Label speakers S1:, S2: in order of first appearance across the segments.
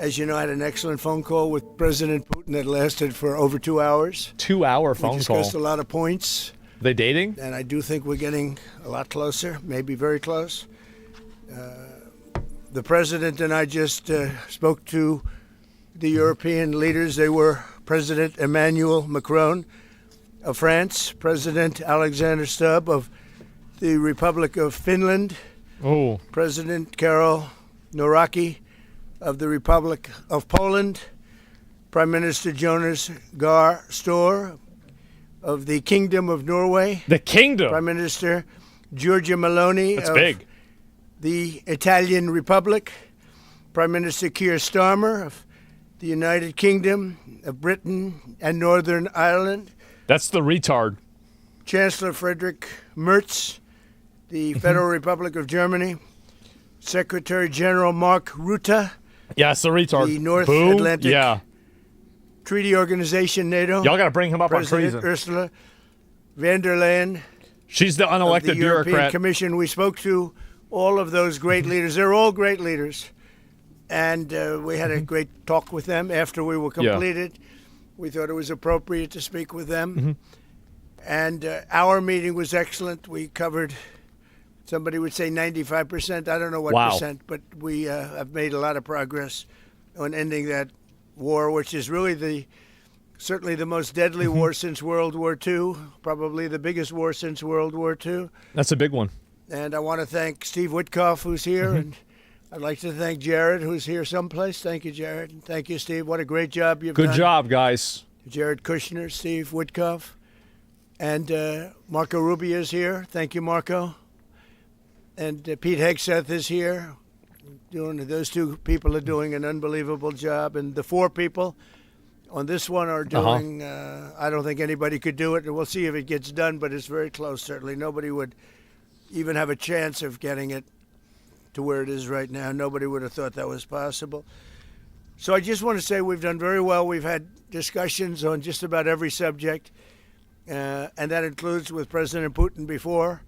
S1: As you know, I had an excellent phone call with President Putin that lasted for over 2 hours.
S2: 2-hour phone
S1: We
S2: call.
S1: discussed a lot of points.
S2: They dating?
S1: And I do think we're getting a lot closer, maybe very close. The president and I just spoke to the European leaders. They were President Emmanuel Macron of France, President Alexander Stubb of the Republic of Finland, President Karol Nawrocki of the Republic of Poland, Prime Minister Jonas Gahr Store of the Kingdom of Norway.
S2: The Kingdom?
S1: Prime Minister Giorgia Meloni
S2: That's
S1: of
S2: big.
S1: the Italian Republic. Prime Minister Keir Starmer of the United Kingdom of Britain and Northern Ireland.
S2: That's the retard.
S1: Chancellor Friedrich Merz, the Federal Republic of Germany. Secretary General Mark Rutte.
S2: Yeah, it's the retard.
S1: The North
S2: Boom.
S1: Atlantic Treaty Organization, NATO.
S2: Y'all got to bring him up
S1: President
S2: on treason.
S1: Ursula von der Leyen.
S2: She's the unelected
S1: of the European
S2: bureaucrat.
S1: Commission. We spoke to all of those great leaders. They're all great leaders. And we had a great talk with them after we were completed. We thought it was appropriate to speak with them. And our meeting was excellent. We covered, somebody would say 95%. I don't know what percent, but we have made a lot of progress on ending that war, which is really certainly the most deadly war since World War II, probably the biggest war since World War II.
S2: That's a big one.
S1: And I want to thank Steve Witkoff, who's here, and I'd like to thank Jared, who's here someplace. Thank you, Jared. And thank you, Steve. What a great job you've done.
S2: Good job, guys.
S1: Jared Kushner, Steve Witkoff, and Marco Rubio is here. Thank you, Marco. And Pete Hegseth is here. Those two people are doing an unbelievable job. And the four people on this one are doing, I don't think anybody could do it. And we'll see if it gets done, but it's very close, certainly. Nobody would even have a chance of getting it to where it is right now. Nobody would have thought that was possible. So I just want to say we've done very well. We've had discussions on just about every subject, and that includes with President Putin before.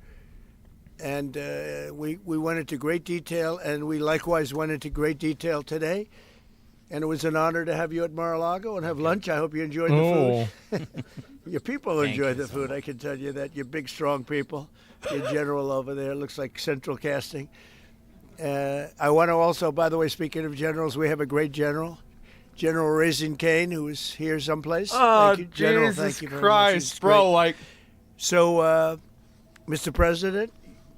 S1: And we went into great detail, and we likewise went into great detail today. And it was an honor to have you at Mar-a-Lago and have lunch. I hope you enjoyed the food. Your people enjoyed the food, I can tell you that. You're big, strong people. Your general over there looks like Central Casting. I want to also, by the way, speaking of generals, we have a great general, General Raisin Kane, who is here someplace.
S2: Oh,
S1: thank you, General.
S2: Jesus
S1: Thank you very
S2: Christ,
S1: much.
S2: bro! Like,
S1: so, Mr. President,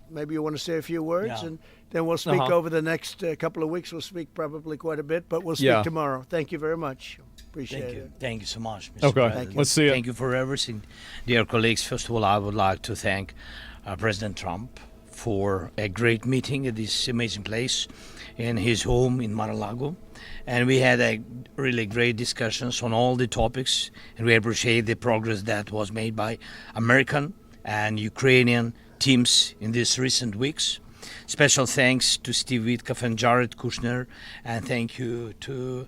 S1: maybe you want to say a few words, and then we'll speak over the next couple of weeks. We'll speak probably quite a bit, but we'll speak tomorrow. Thank you very much. Appreciate it.
S3: Thank you so much, Mr. President.
S2: Let's see it.
S3: Thank you for everything. Dear colleagues, first of all, I would like to thank President Trump for a great meeting at this amazing place in his home in Mar-a-Lago. And we had a really great discussions on all the topics, and we appreciate the progress that was made by American and Ukrainian teams in these recent weeks. Special thanks to Steve Witkoff and Jared Kushner, and thank you to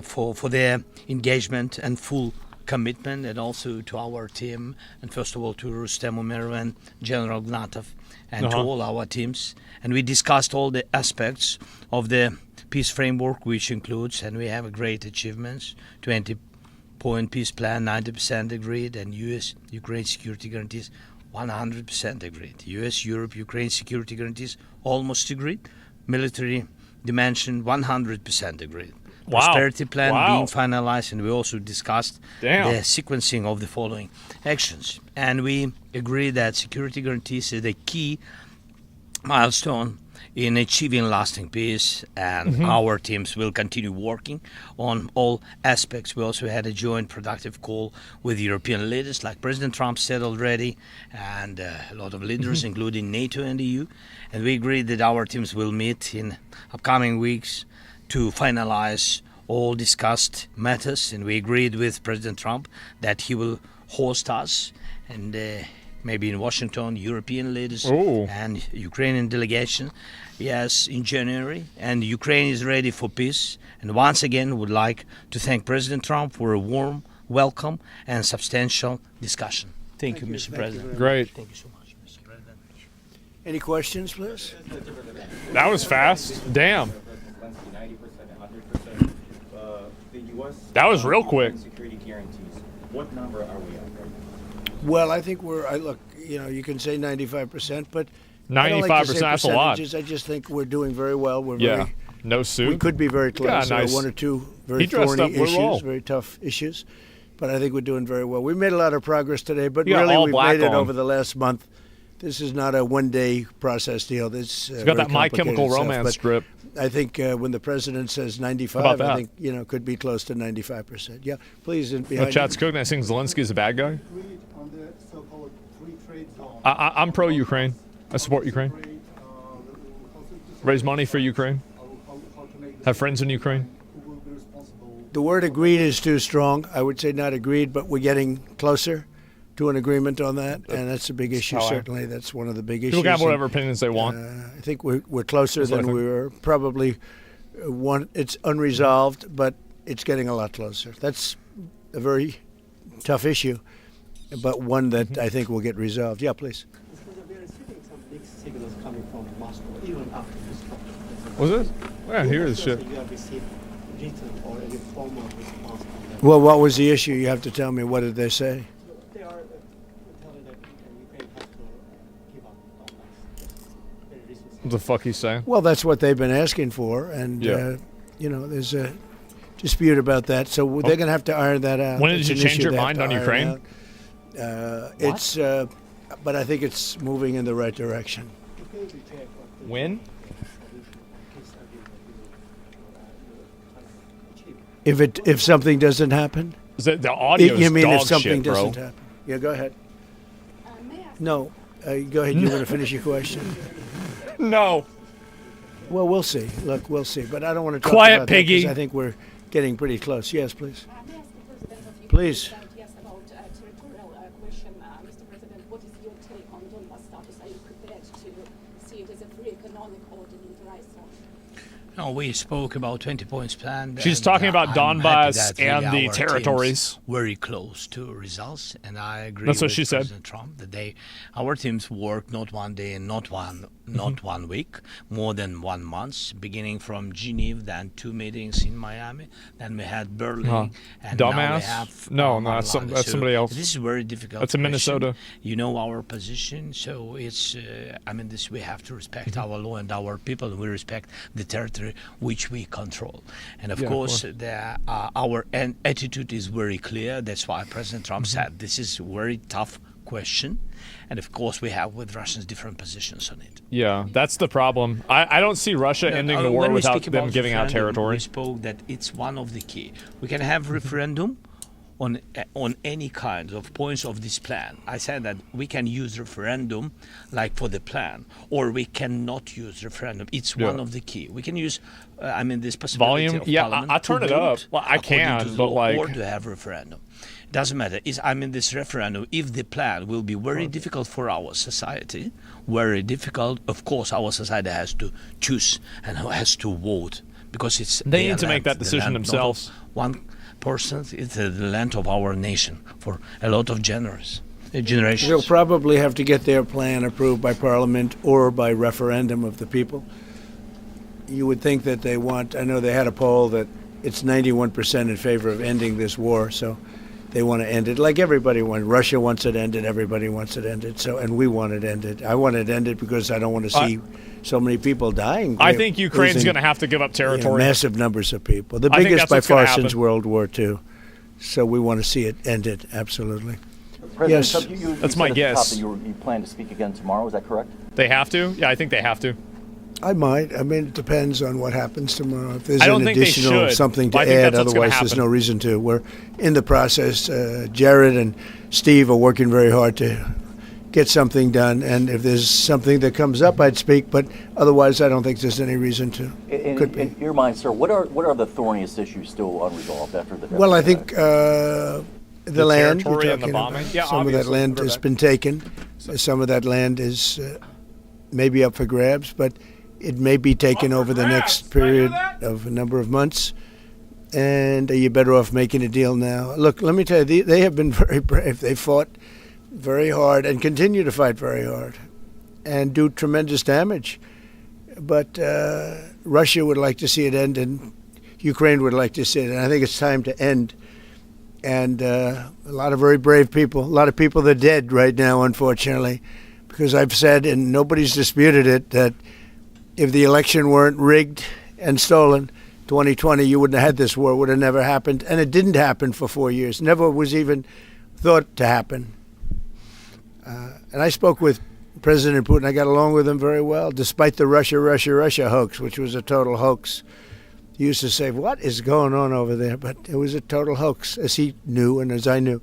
S3: for their engagement and full commitment, and also to our team, and first of all to Rustem Umerov and General Gnatov, and to all our teams. And we discussed all the aspects of the peace framework, which includes, and we have a great achievements, 20-point peace plan, 90% agreed, and U.S.-Ukraine security guarantees, 100% agreed. U.S.-Europe-Ukraine security guarantees, almost agreed. Military dimension, 100% agreed. Prosperity plan being finalized, and we also discussed the sequencing of the following actions. And we agree that security guarantees is the key milestone in achieving lasting peace, and our teams will continue working on all aspects. We also had a joint productive call with European leaders, like President Trump said already, and a lot of leaders, including NATO and the EU. And we agreed that our teams will meet in upcoming weeks to finalize all discussed matters, and we agreed with President Trump that he will host us, and maybe in Washington, European leaders and Ukrainian delegation, in January. And Ukraine is ready for peace. And once again, would like to thank President Trump for a warm welcome and substantial discussion. Thank you, Mr. President.
S2: Great.
S3: Thank you so much, Mr. President.
S1: Any questions, please?
S2: That was fast. Damn.
S4: the U.S.
S2: That was real quick.
S4: Security guarantees. What number are we at right now?
S1: Well, I think look, you can say 95%, but I don't like to
S2: 95%,
S1: say
S2: that's a lot.
S1: percentages. I just think we're doing very well. We're
S2: Yeah.
S1: very,
S2: No suit.
S1: we could be very close.
S2: Yeah, nice.
S1: One or two very
S2: He dressed
S1: thorny
S2: up well.
S1: issues, very tough issues. But I think we're doing very well. We made a lot of progress today, but
S2: You got
S1: really
S2: all
S1: we've
S2: black
S1: made it
S2: on.
S1: over the last month. This is not a one-day process deal. This
S2: He's got that My Chemical Romance strip.
S1: I think when the president says 95,
S2: How about
S1: I
S2: that?
S1: think it could be close to 95%. Yeah, please. And
S2: The
S1: behind
S2: chat's cooking. I think Zelensky's a bad guy.
S5: Agreed on the so-called free trade zone.
S2: I'm pro-Ukraine. I support Ukraine. Raise money for Ukraine. Have friends in Ukraine.
S5: Who will be responsible?
S1: The word agreed is too strong. I would say not agreed, but we're getting closer to an agreement on that, and that's a big issue.
S2: how I-
S1: Certainly, that's one of the big issues.
S2: People can have
S1: And,
S2: whatever opinions they want.
S1: I think we're closer
S2: That's what I
S1: than
S2: think.
S1: we were probably. It's unresolved, but it's getting a lot closer. That's a very tough issue, but one that
S2: Mm-hmm.
S1: I think will get resolved. Yeah, please.
S6: We are receiving some mixed signals coming from Moscow, even after this talk.
S2: Was it? Yeah, here is shit.
S6: You have received written or any formal response from them.
S1: Well, what was the issue? You have to tell me. What did they say?
S6: They are telling that Ukraine has to give up Donbass. Very recently.
S2: What the fuck he's saying?
S1: Well, that's what they've been asking for, and
S2: Yeah.
S1: there's a dispute about that. So they're going to have to iron that out.
S2: When did
S1: It's
S2: you
S1: an
S2: change
S1: issue
S2: your
S1: they have
S2: mind
S1: to
S2: on
S1: iron
S2: Ukraine?
S1: out. But I think it's moving in the right direction.
S6: Ukraine reject what the
S2: When?
S6: peace agreement will achieve.
S1: If something doesn't happen,
S2: Is that the audio
S1: you
S2: is
S1: mean
S2: dog
S1: if something
S2: shit, bro?
S1: doesn't happen? Yeah, go ahead.
S7: May I ask
S1: No, go ahead. You want to finish your question?
S2: No.
S1: Well, we'll see. Look, we'll see. But I don't want to talk
S2: Quiet,
S1: about that 'cause
S2: piggy.
S1: I think we're getting pretty close. Yes, please.
S7: may I ask the President of Ukraine
S1: Please.
S7: yes, about territorial question. Mr. President, what is your take on Donbass status? Are you prepared to see it as a free economic or demilitarized zone?
S3: No, we spoke about 20 points plan.
S2: She's
S3: and,
S2: talking about
S3: I'm happy
S2: Donbass
S3: that really
S2: and the
S3: our
S2: territories.
S3: team's very close to results, and I agree
S2: That's what
S3: with
S2: she said.
S3: President Trump that our teams work not one day and not one week, more than 1 month, beginning from Geneva, then 2 meetings in Miami, then we had Berlin, and now we
S2: Dumbass?
S3: have
S2: No,
S3: Mar-a-Lago.
S2: that's
S3: So
S2: somebody else.
S3: This is very difficult.
S2: That's in
S3: question.
S2: Minnesota.
S3: You know our position, so it's. This we have to respect
S2: Mm-hmm.
S3: our law and our people, and we respect the territory which we control. And of
S2: Yeah, of
S3: course,
S2: course.
S3: our attitude is very clear. That's why President Trump
S2: Mm-hmm.
S3: said this is a very tough question, and of course we have with Russians different positions on it.
S2: Yeah, that's the problem. I don't see Russia ending the war
S3: When we
S2: without
S3: speak
S2: them
S3: about
S2: giving out
S3: referendum,
S2: territory.
S3: We spoke that it's one of the key. We can have referendum on any kind of points of this plan. I said that we can use referendum like for the plan, or we cannot use referendum. It's one
S2: Yeah.
S3: of the key. We can use, this possibility
S2: Volume?
S3: of
S2: Yeah,
S3: parliament
S2: I
S3: to
S2: turn it
S3: vote
S2: up. Well, I
S3: according
S2: can,
S3: to the
S2: but,
S3: law,
S2: like-
S3: or to have referendum. Doesn't matter. This referendum, if the plan will be very difficult for our society, very difficult, of course our society has to choose and has to vote, because it's
S2: They
S3: their
S2: need to make
S3: land,
S2: that
S3: the
S2: decision
S3: land not of
S2: themselves.
S3: one person, it's the land of our nation for a lot of generations.
S1: They'll probably have to get their plan approved by Parliament or by referendum of the people. You would think that they want. I know they had a poll that it's 91% in favor of ending this war, so they want to end it. Like everybody wants. Russia wants it ended. Everybody wants it ended. So, and we want it ended. I want it ended because I don't want to see so many people dying.
S2: I
S1: We're
S2: think Ukraine's
S1: losing,
S2: going to have to give up
S1: you know,
S2: territory.
S1: massive numbers of people. The
S2: I think
S1: biggest
S2: that's
S1: by
S2: what's gonna
S1: far since
S2: happen.
S1: World War II. So we want to see it ended. Absolutely.
S8: President
S1: Yes.
S8: Trump, you
S2: That's
S8: said
S2: my
S8: at the top
S2: guess.
S8: that you plan to speak again tomorrow. Is that correct?
S2: They have to? Yeah, I think they have to.
S1: I might. I mean, it depends on what happens tomorrow. If there's
S2: I don't
S1: an
S2: think they
S1: additional
S2: should.
S1: something to
S2: I think
S1: add,
S2: that's what's gonna
S1: otherwise there's
S2: happen.
S1: no reason to. We're in the process. Jared and Steve are working very hard to get something done. And if there's something that comes up, I'd speak. But otherwise, I don't think there's any reason to. Could be.
S8: In your mind, sir, what are the thorniest issues still unresolved after the?
S1: Well, I think the land. you're
S2: territory and the
S1: talking about.
S2: bombing? Yeah,
S1: some of that
S2: obviously,
S1: land
S2: we're
S1: has
S2: back.
S1: been taken. Some of that land is maybe up for grabs, but it may be taken over the next period of a number of months. And are you better off making a deal now? Look, let me tell you, they have been very brave. They fought very hard and continue to fight very hard and do tremendous damage. But Russia would like to see it end in Ukraine would like to see it. And I think it's time to end. And a lot of very brave people, a lot of people that are dead right now, unfortunately, because I've said, and nobody's disputed it, that if the election weren't rigged and stolen, 2020, you wouldn't have had this war. It would have never happened. And it didn't happen for 4 years. Never was even thought to happen. And I spoke with President Putin. I got along with him very well, despite the Russia hoax, which was a total hoax. He used to say, what is going on over there? But it was a total hoax, as he knew and as I knew.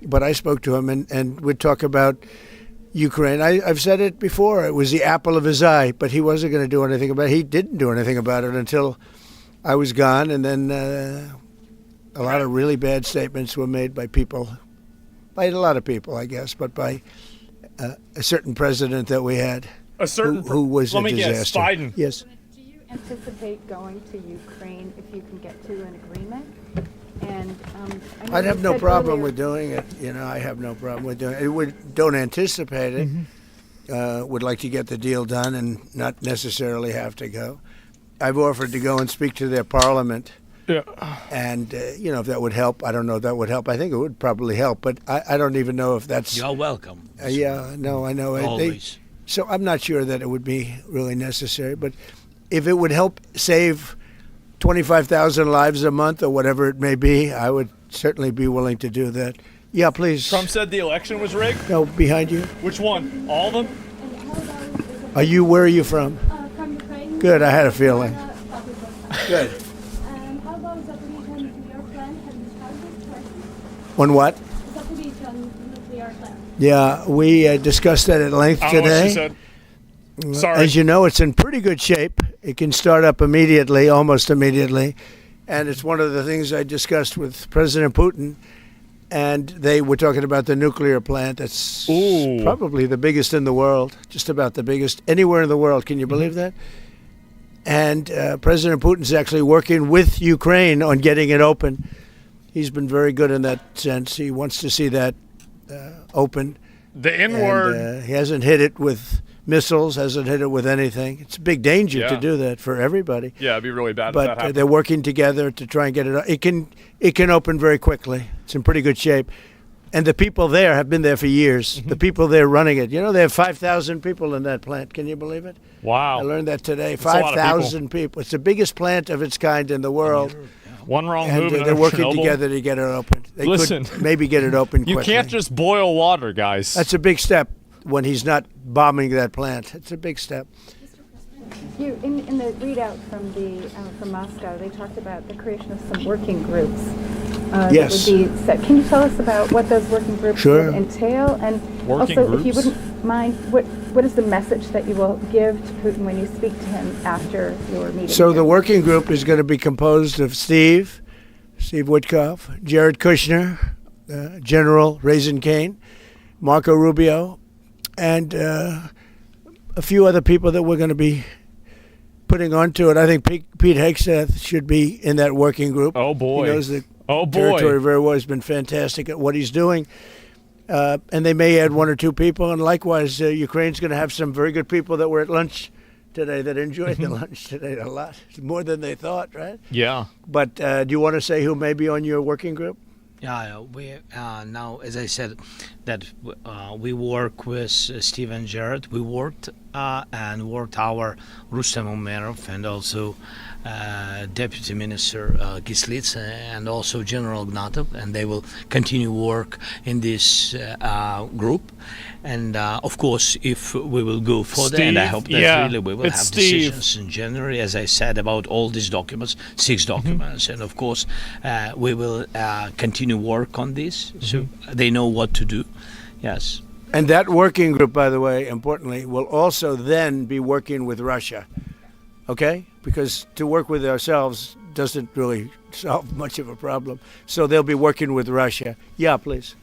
S1: But I spoke to him, and we'd talk about Ukraine. I've said it before. It was the apple of his eye, but he wasn't going to do anything about it. He didn't do anything about it until I was gone, and then a lot of really bad statements were made by people, by a lot of people, I guess, but by a certain president that we had, who was a disaster.
S2: Guess, Biden.
S1: Yes.
S9: Do you anticipate going to Ukraine if you can get to an agreement? And I know
S1: I'd
S9: you
S1: have no
S9: said
S1: problem
S9: earlier-
S1: with doing it. I have no problem with doing it. Don't anticipate it. Would like to get the deal done and not necessarily have to go. I've offered to go and speak to their parliament.
S2: Yeah.
S1: And, if that would help. I don't know if that would help. I think it would probably help, but I don't even know if that's...
S3: You're welcome.
S1: Yeah, no, I know.
S3: Always.
S1: So I'm not sure that it would be really necessary, but if it would help save 25,000 lives a month or whatever it may be, I would certainly be willing to do that. Yeah, please.
S2: Trump said the election was rigged?
S1: No, behind you.
S2: Which one? All of them?
S1: Where are you from?
S7: From Ukraine.
S1: Good, I had a feeling. Good.
S7: How about Zaporizhzhia nuclear plant? Have you started working?
S1: On what?
S7: Zaporizhzhia nuclear plant.
S1: Yeah, we discussed that at length
S2: I don't know what she
S1: today.
S2: said. Sorry.
S1: As you know, it's in pretty good shape. It can start up immediately, almost immediately. And it's one of the things I discussed with President Putin. And they were talking about the nuclear plant. That's
S2: Ooh.
S1: probably the biggest in the world, just about the biggest anywhere in the world. Can you believe that? And President Putin's actually working with Ukraine on getting it open. He's been very good in that sense. He wants to see that open.
S2: The N-word.
S1: And, he hasn't hit it with missiles, hasn't hit it with anything. It's a big danger to
S2: Yeah.
S1: do that for everybody.
S2: Yeah, it'd be really bad if that
S1: But
S2: happened.
S1: they're working together to try and get it. It can open very quickly. It's in pretty good shape, and the people there have been there for years. The people there running it. They have 5,000 people in that plant. Can you believe it?
S2: Wow.
S1: I learned that today.
S2: That's a lot of
S1: 5,000 people. It's the biggest plant of its kind in the world,
S2: One wrong
S1: and
S2: move and
S1: they're working
S2: Chernobyl.
S1: together to get it open. They
S2: Listen.
S1: could maybe get it open
S2: You
S1: quickly.
S2: can't just boil water, guys.
S1: That's a big step when he's not bombing that plant. It's a big step.
S9: In the readout from Moscow, they talked about the creation of some working groups.
S1: Yes.
S9: That would be set. Can you tell us about what those working groups
S1: Sure.
S9: would entail? And
S2: Working
S9: also, if you
S2: groups?
S9: wouldn't mind, what is the message that you will give to Putin when you speak to him after your meeting?
S1: So the
S9: here?
S1: working group is going to be composed of Steve Witkoff, Jared Kushner, General Raisin Kane, Marco Rubio, and a few other people that we're going to be putting onto it. I think Pete Hegseth should be in that working group.
S2: Oh, boy.
S1: He knows the
S2: Oh, boy.
S1: territory very well. He's been fantastic at what he's doing. And they may add one or two people. And likewise, Ukraine's going to have some very good people that were at lunch today that enjoyed the lunch today a lot. It's more than they thought, right?
S2: Yeah.
S1: But do you want to say who may be on your working group?
S3: Yeah, we now, as I said, that we work with Steve and Jared. We worked our Rustem Umerov and also Deputy Minister Gislitz and also General Ignatov, and they will continue work in this group. And of course, if we will go further, and I
S2: Steve,
S3: hope that
S2: yeah,
S3: really we will
S2: it's
S3: have
S2: Steve.
S3: decisions in January, as I said, about all these documents, 6 documents, and of course, we will continue work on this, so they know what to do. Yes.
S1: And that working group, by the way, importantly, will also then be working with Russia. Okay? Because to work with ourselves doesn't really solve much of a problem. So they'll be working with Russia. Yeah, please.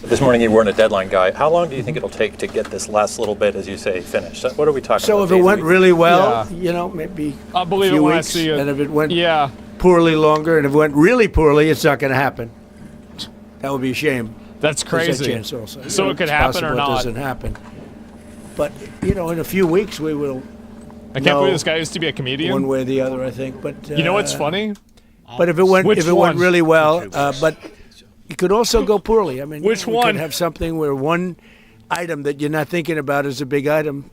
S10: This morning you weren't a deadline guy. How long do you think it'll take to get this last little bit, as you say, finished? What are we talking
S1: So
S10: about?
S1: if it
S10: days,
S1: went
S10: weeks?
S1: really well,
S2: Yeah.
S1: maybe
S2: I'll believe
S1: a
S2: it
S1: few
S2: when I
S1: weeks.
S2: see it.
S1: And if it went
S2: Yeah.
S1: poorly longer, and if it went really poorly, it's not going to happen. That would be a shame.
S2: That's
S1: There's that
S2: crazy.
S1: chance also.
S2: So it could
S1: It's
S2: happen
S1: possible
S2: or
S1: it
S2: not.
S1: doesn't happen. But, in a few weeks we will
S2: I can't believe this guy used to be a comedian.
S1: one way or the other, I think. But
S2: You know what's funny?
S1: But if it went
S2: Which one?
S1: went really well, but it could also go poorly. I mean,
S2: Which
S1: we
S2: one?
S1: could have something where one item that you're not thinking about is a big item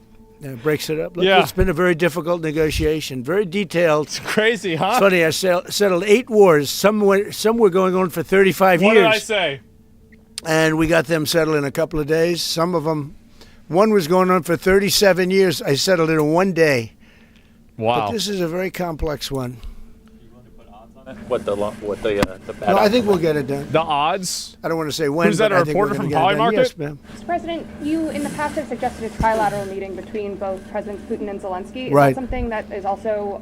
S1: breaks it up. Look,
S2: Yeah.
S1: it's been a very difficult negotiation, very detailed.
S2: It's crazy, huh?
S1: It's funny, I settled 8 wars. Some were going on for 35
S2: What
S1: years.
S2: did I say?
S1: And we got them settled in a couple of days. Some of them, one was going on for 37 years. I settled it in 1 day.
S2: Wow.
S1: But this is a very complex one.
S10: What the bad
S1: No, I think
S10: outcome
S1: we'll
S10: is?
S1: get it done.
S2: The odds?
S1: I don't want to say when.
S2: Who's that,
S1: but
S2: a
S1: I think we're
S2: reporter
S1: gonna
S2: from
S1: get it done.
S2: Polymarket?
S1: Yes, ma'am.
S9: Mr. President, you in the past have suggested a trilateral meeting between both Presidents Putin and Zelensky. Is
S1: Right.
S9: that something that is also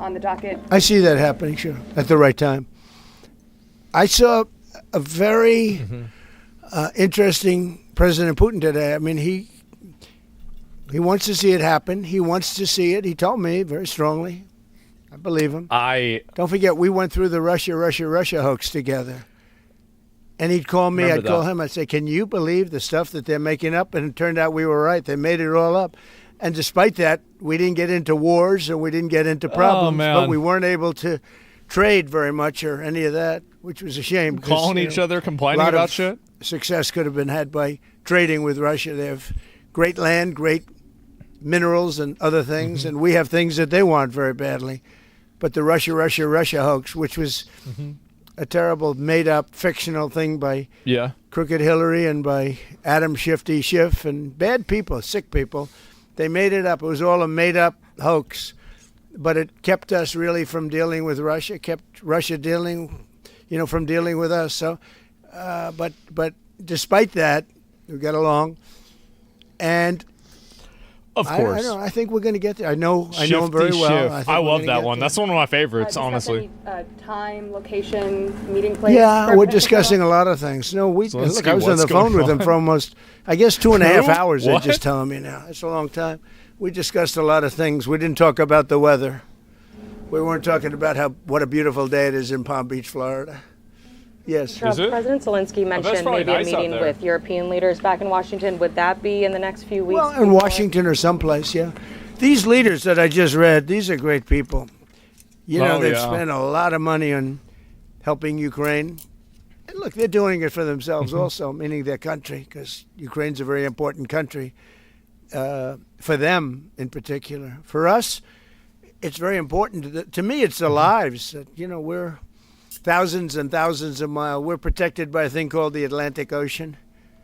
S9: on the docket?
S1: I see that happening, sure, at the right time. I saw a very interesting President Putin today. I mean, he wants to see it happen. He wants to see it. He told me very strongly. I believe him. Don't forget, we went through the Russia hoax together. And he'd call me,
S2: Remember
S1: I'd call
S2: that.
S1: him, I'd say, can you believe the stuff that they're making up? And it turned out we were right. They made it all up. And despite that, we didn't get into wars and we didn't get into problems.
S2: man.
S1: But we weren't able to trade very much or any of that, which was a shame. 'cause,
S2: Calling
S1: you
S2: each
S1: know,
S2: other,
S1: a
S2: complaining
S1: lot
S2: about
S1: of
S2: shit?
S1: success could have been had by trading with Russia. They have great land, great minerals and other things, and we have things that they want very badly. But the Russia hoax, which was a terrible, made-up, fictional thing by
S2: Yeah.
S1: Crooked Hillary and by Adam Shifty Schiff and bad people, sick people, they made it up. It was all a made-up hoax. But it kept us really from dealing with Russia, kept Russia dealing, from dealing with us. So, but despite that, we got along. And
S2: Of course.
S1: I think we're going to get there. I know him very
S2: Shifty
S1: well.
S2: Schiff.
S1: think
S2: I
S1: we're
S2: love
S1: gonna
S2: that
S1: get
S2: one.
S1: there.
S2: That's one of my favorites,
S9: Discuss
S2: honestly.
S9: any, time, location, meeting place?
S1: Yeah,
S9: for
S1: we're
S9: a potential
S1: discussing
S9: trial?
S1: a lot of things. No, look,
S2: Zelensky,
S1: I was on
S2: what's
S1: the phone
S2: going
S1: with him
S2: on?
S1: for almost, I guess, 2.5 hours. They're
S2: What?
S1: just telling me now. It's a long time. We discussed a lot of things. We didn't talk about the weather. We weren't talking about what a beautiful day it is in Palm Beach, Florida. Yes.
S2: Is it?
S11: President Zelensky
S2: that's
S11: mentioned
S2: probably
S11: maybe a
S2: nice out
S11: meeting
S2: there.
S11: with European leaders back in Washington. Would that be in the next few weeks?
S1: Well, in
S11: before-
S1: Washington or someplace, yeah. These leaders that I just read, these are great people. They've
S2: yeah.
S1: spent a lot of money on helping Ukraine. And look, they're doing it for themselves also, meaning their country, because Ukraine's a very important country for them in particular. For us, it's very important. To me, it's the lives. That, we're thousands and thousands of miles. We're protected by a thing called the Atlantic Ocean.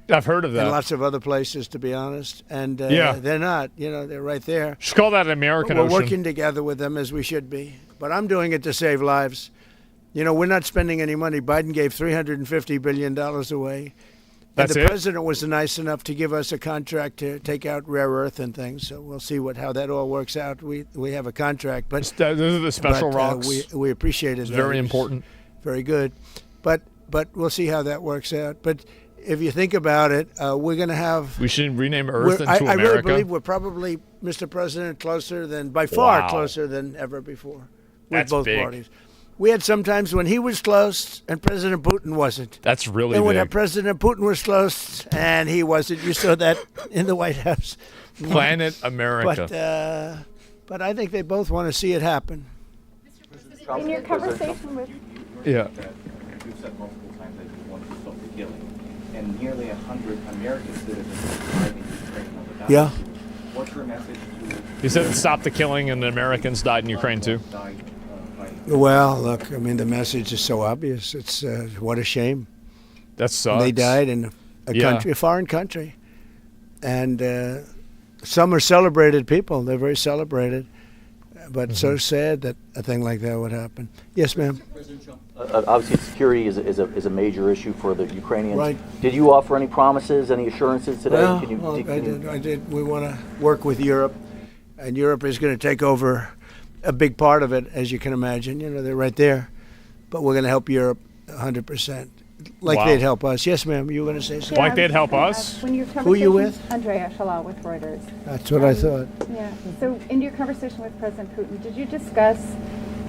S2: I've heard of
S1: And
S2: that.
S1: lots of other places, to be honest. And
S2: Yeah.
S1: they're not. They're right there.
S2: Just call that American
S1: We're
S2: Ocean.
S1: working together with them as we should be. But I'm doing it to save lives. We're not spending any money. Biden gave $350 billion away.
S2: That's
S1: and the
S2: it?
S1: president was nice enough to give us a contract to take out rare earth and things. So we'll see how that all works out. We have a contract. But
S2: Those are the special
S1: but,
S2: rocks.
S1: we appreciate it.
S2: It's very important.
S1: Very good. But we'll see how that works out. But if you think about it, we're going to have...
S2: We should rename Earth into
S1: I
S2: America.
S1: really believe we're probably, Mr. President, by far
S2: Wow.
S1: closer than ever before with
S2: That's
S1: both
S2: big.
S1: parties. We had some times when he was close and President Putin wasn't.
S2: That's really
S1: And when
S2: big.
S1: President Putin was close and he wasn't. You saw that in the White House.
S2: Planet America.
S1: But I think they both want to see it happen.
S9: In your conversation with
S2: Yeah.
S4: You've said multiple times that you want to stop the killing, and nearly 100 American citizens died in Ukraine over that.
S1: Yeah.
S4: What's your message to
S2: He said stop the killing and the Americans died in Ukraine too.
S4: died fighting?
S1: Well, look, the message is so obvious. It's what a shame.
S2: That sucks.
S1: They died in a foreign country. And some are celebrated people. They're very celebrated. But so sad that a thing like that would happen. Yes, ma'am.
S8: Obviously, security is a major issue for the Ukrainians.
S1: Right.
S8: Did you offer any promises, any assurances today?
S1: Well,
S8: Can you-
S1: well,
S8: can you-
S1: I did. We want to work with Europe. And Europe is going to take over a big part of it, as you can imagine. They're right there. But we're going to help Europe 100%. Like
S2: Wow.
S1: they'd help us. Yes, ma'am. You were going to say something?
S2: Like they'd help us?
S9: When your
S1: Who you with?
S9: Andrea Shalal with Reuters.
S1: That's what I thought.
S9: Yeah. So in your conversation with President Putin, did you discuss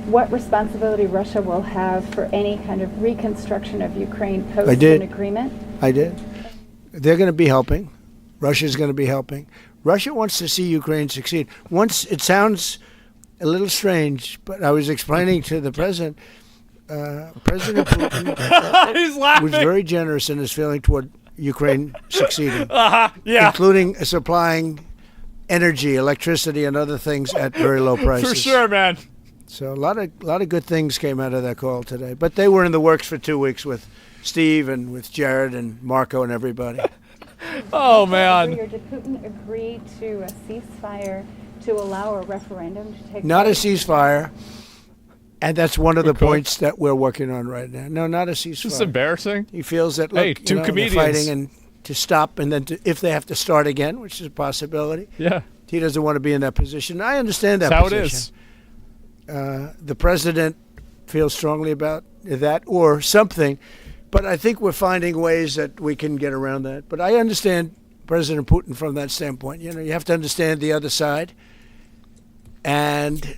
S9: what responsibility Russia will have for any kind of reconstruction of Ukraine post
S1: did.
S9: an agreement?
S1: I did. They're going to be helping. Russia's going to be helping. Russia wants to see Ukraine succeed. Once it sounds a little strange, but I was explaining to the president. President Putin
S2: He's laughing.
S1: was very generous in his feeling toward Ukraine succeeding,
S2: Yeah.
S1: including supplying energy, electricity, and other things at very low prices.
S2: For sure, man.
S1: So a lot of good things came out of that call today. But they were in the works for 2 weeks with Steve and with Jared and Marco and everybody.
S2: Oh, man.
S9: Did Putin agree to a ceasefire to allow a referendum to take
S1: Not a
S9: place?
S1: ceasefire. And that's one of the points that we're working on right now. No, not a ceasefire.
S2: This is embarrassing.
S1: He feels that, look,
S2: Hey, two
S1: they're
S2: comedians.
S1: fighting and to stop, and then if they have to start again, which is a possibility.
S2: Yeah.
S1: He doesn't want to be in that position. I understand that
S2: That's how
S1: position.
S2: it is.
S1: The president feels strongly about that or something, but I think we're finding ways that we can get around that. But I understand President Putin from that standpoint. You know, you have to understand the other side. And,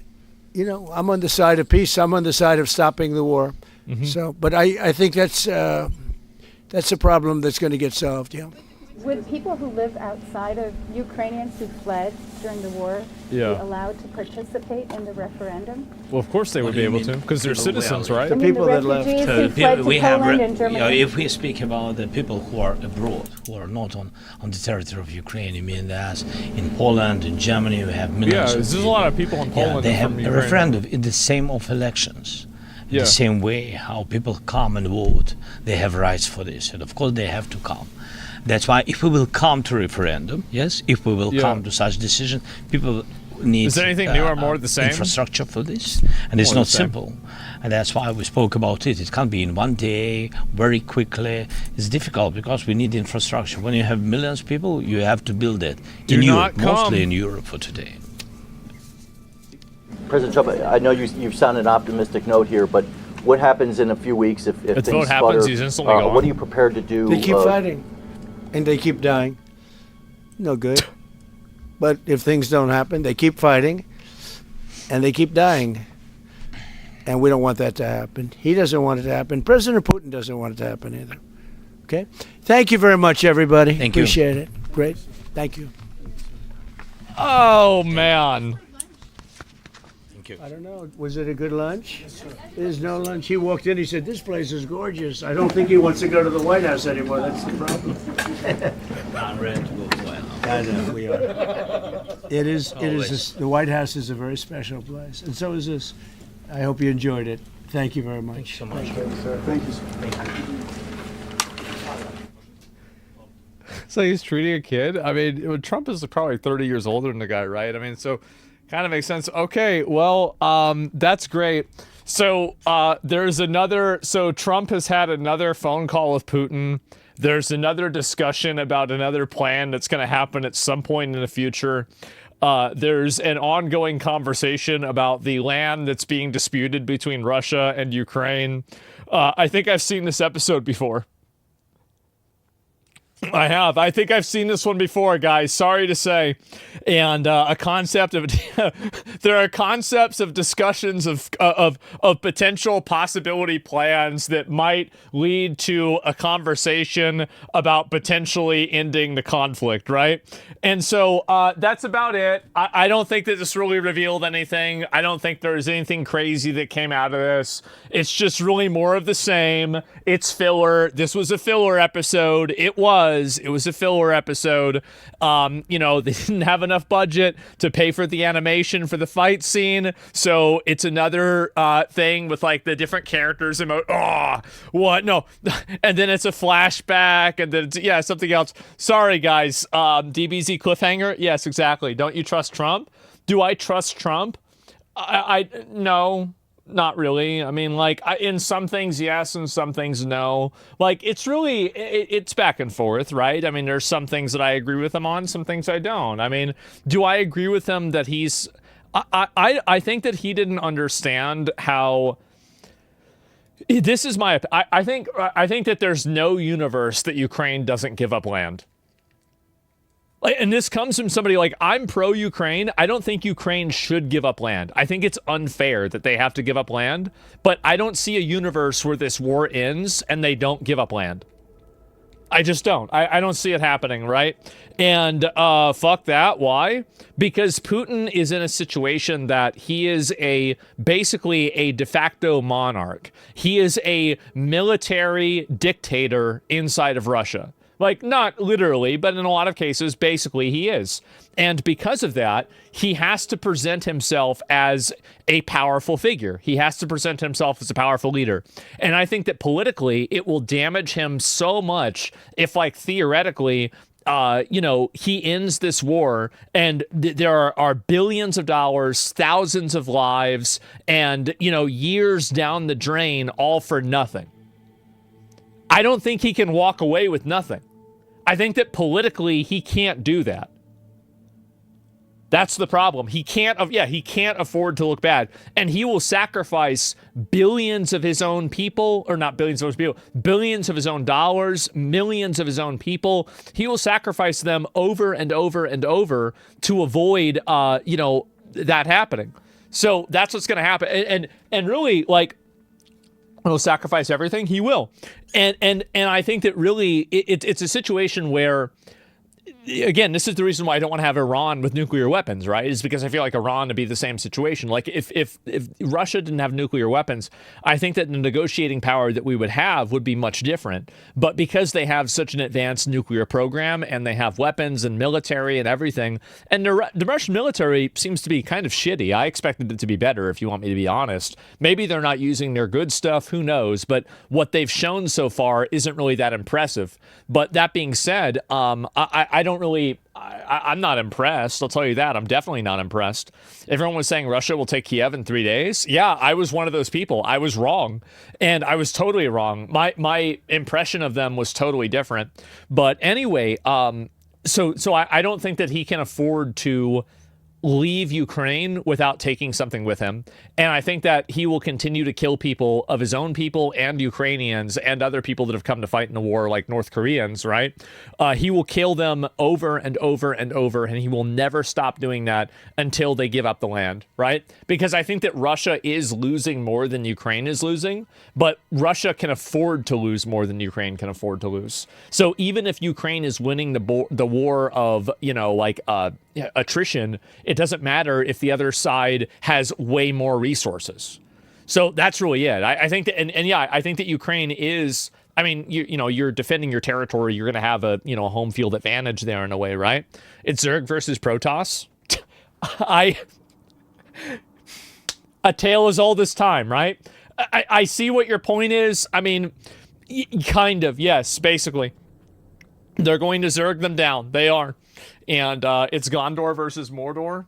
S1: you know, I'm on the side of peace. I'm on the side of stopping the war.
S2: Mm-hmm.
S1: So, but I think that's a problem that's going to get solved, yeah.
S9: Would people who live outside of Ukrainians who fled during the war be allowed to participate in the referendum?
S2: Well, of course they would be able to, because they're citizens, right?
S1: The people that left.
S9: Who fled to Poland and Germany.
S3: If we speak about the people who are abroad, who are not on the territory of Ukraine, you mean that in Poland, in Germany, we have millions
S2: Yeah,
S3: of
S2: there's
S3: people.
S2: a lot of people in Poland.
S3: They have
S2: from
S3: a
S2: Ukraine.
S3: referendum in the same of elections. In
S2: Yeah.
S3: the same way how people come and vote, they have rights for this, and of course they have to come. That's why if we will come to referendum, yes, if we will come to such decision, people need
S2: Is there anything new or more the same?
S3: infrastructure for this, and it's
S2: More
S3: not
S2: the same.
S3: simple. And that's why we spoke about it. It can't be in one day, very quickly. It's difficult because we need infrastructure. When you have millions of people, you have to build it
S2: Do
S3: in
S2: not
S3: Europe,
S2: come.
S3: mostly in Europe for today.
S8: President Trump, I know you've sounded an optimistic note here, but what happens in a few weeks if
S2: If
S8: things
S2: vote
S8: sputter?
S2: happens, he's instantly gone.
S8: What are you prepared to do?
S1: They keep fighting, and they keep dying. No good. But if things don't happen, they keep fighting, and they keep dying. And we don't want that to happen. He doesn't want it to happen. President Putin doesn't want it to happen either. Okay? Thank you very much, everybody.
S3: Thank you.
S1: Appreciate it. Great. Thank you.
S2: Oh, man.
S1: I don't know. Was it a good lunch? There's no lunch. He walked in. He said, "This place is gorgeous." I don't think he wants to go to the White House anymore. That's the problem.
S3: I'm ready to go to White House.
S1: I know we are. It is. It
S3: Always.
S1: is. The White House is a very special place, and so is this. I hope you enjoyed it. Thank you very much.
S3: Thank you so much.
S5: Thank you, sir.
S2: So he's treating a kid. I mean, Trump is probably 30 years older than the guy, right? I mean, so kind of makes sense. Okay, well, that's great. So there's another. So Trump has had another phone call with Putin. There's another discussion about another plan that's going to happen at some point in the future. There's an ongoing conversation about the land that's being disputed between Russia and Ukraine. I think I've seen this episode before. I have. I think I've seen this one before, guys. Sorry to say. And a concept of there are concepts of discussions of potential possibility plans that might lead to a conversation about potentially ending the conflict, right? And so that's about it. I don't think that this really revealed anything. I don't think there's anything crazy that came out of this. It's just really more of the same. It's filler. This was a filler episode. It was a filler episode. You know, they didn't have enough budget to pay for the animation for the fight scene, so it's another thing with like the different characters and what? No. And then it's a flashback, and then it's, something else. Sorry, guys. DBZ cliffhanger? Yes, exactly. Don't you trust Trump? Do I trust Trump? I no. Not really. I mean, like, in some things, yes, and some things, no. Like, it's really, it's back and forth, right? I mean, there's some things that I agree with him on, some things I don't. I mean, do I agree with him that he's, I think that he didn't understand how, this is my, I think that there's no universe that Ukraine doesn't give up land. Like, and this comes from somebody like, I'm pro-Ukraine. I don't think Ukraine should give up land. I think it's unfair that they have to give up land, but I don't see a universe where this war ends and they don't give up land. I just don't. I don't see it happening, right? And fuck that. Why? Because Putin is in a situation that he is basically a de facto monarch. He is a military dictator inside of Russia. Like, not literally, but in a lot of cases, basically he is. And because of that, he has to present himself as a powerful figure. He has to present himself as a powerful leader. And I think that politically, it will damage him so much if, like, theoretically, he ends this war and there are billions of dollars, thousands of lives, and, years down the drain, all for nothing. I don't think he can walk away with nothing. I think that politically he can't do that. That's the problem. He can't afford to look bad. And he will sacrifice billions of his own people, or not billions of his people, billions of his own dollars, millions of his own people. He will sacrifice them over and over and over to avoid, that happening. So that's what's going to happen. And really, like, he'll sacrifice everything. He will. And I think that really it's a situation where, again, this is the reason why I don't want to have Iran with nuclear weapons, right? Is because I feel like Iran would be the same situation. Like if Russia didn't have nuclear weapons, I think that the negotiating power that we would have would be much different. But because they have such an advanced nuclear program and they have weapons and military and everything, and the Russian military seems to be kind of shitty. I expected it to be better, if you want me to be honest. Maybe they're not using their good stuff, who knows? But what they've shown so far isn't really that impressive. But that being said, I'm not impressed. I'll tell you that. I'm definitely not impressed. Everyone was saying Russia will take Kiev in 3 days. Yeah, I was one of those people. I was wrong. And I was totally wrong. My impression of them was totally different. But anyway, so I don't think that he can afford to leave Ukraine without taking something with him. And I think that he will continue to kill people of his own people and Ukrainians and other people that have come to fight in the war, like North Koreans, right? He will kill them over and over and over, and he will never stop doing that until they give up the land, right? Because I think that Russia is losing more than Ukraine is losing, but Russia can afford to lose more than Ukraine can afford to lose. So even if Ukraine is winning the war of, attrition, it doesn't matter if the other side has way more resources. So that's really it. I think that, I think that Ukraine is, you're defending your territory. You're going to have a home field advantage there in a way, right? It's Zerg versus Protoss. A tale as old as time, right? I see what your point is. Kind of, yes, basically. They're going to Zerg them down. They are. And it's Gondor versus Mordor.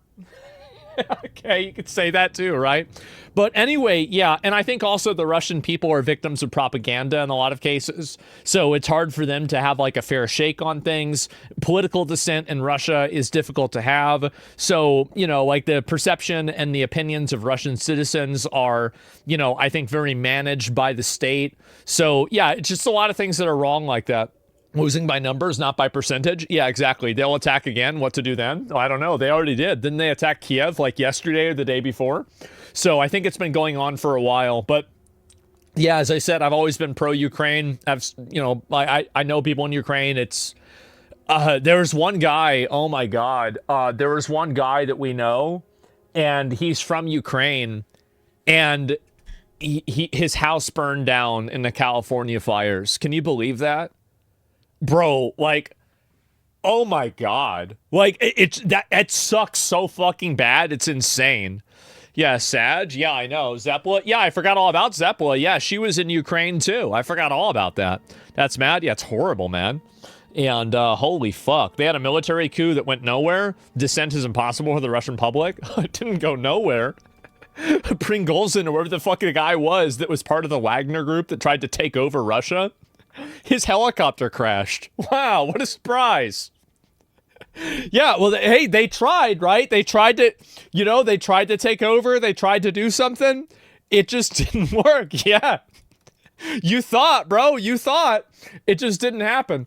S2: Okay, you could say that too, right? But anyway, yeah, and I think also the Russian people are victims of propaganda in a lot of cases. So it's hard for them to have like a fair shake on things. Political dissent in Russia is difficult to have. So, like the perception and the opinions of Russian citizens are, I think very managed by the state. So yeah, it's just a lot of things that are wrong like that. Losing by numbers, not by percentage. Yeah, exactly. They'll attack again. What to do then? Oh, I don't know. They already did. Didn't they attack Kiev like yesterday or the day before? So I think it's been going on for a while. But yeah, as I said, I've always been pro-Ukraine. I know people in Ukraine. It's there was one guy. Oh my God. There was one guy that we know, and he's from Ukraine, and his house burned down in the California fires. Can you believe that? Bro, like, oh my God. Like, it sucks so fucking bad. It's insane. Yeah, Sag. Yeah, I know. Zepla. Yeah, I forgot all about Zepla. Yeah, she was in Ukraine too. I forgot all about that. That's mad. Yeah, it's horrible, man. And holy fuck. They had a military coup that went nowhere. Dissent is impossible for the Russian public. It didn't go nowhere. Pringolzin, or whoever the fuck the guy was that was part of the Wagner group that tried to take over Russia. His helicopter crashed. Wow, what a surprise. Yeah, well, they tried, right? They tried to, they tried to take over. They tried to do something. It just didn't work. Yeah. You thought, bro. You thought. It just didn't happen.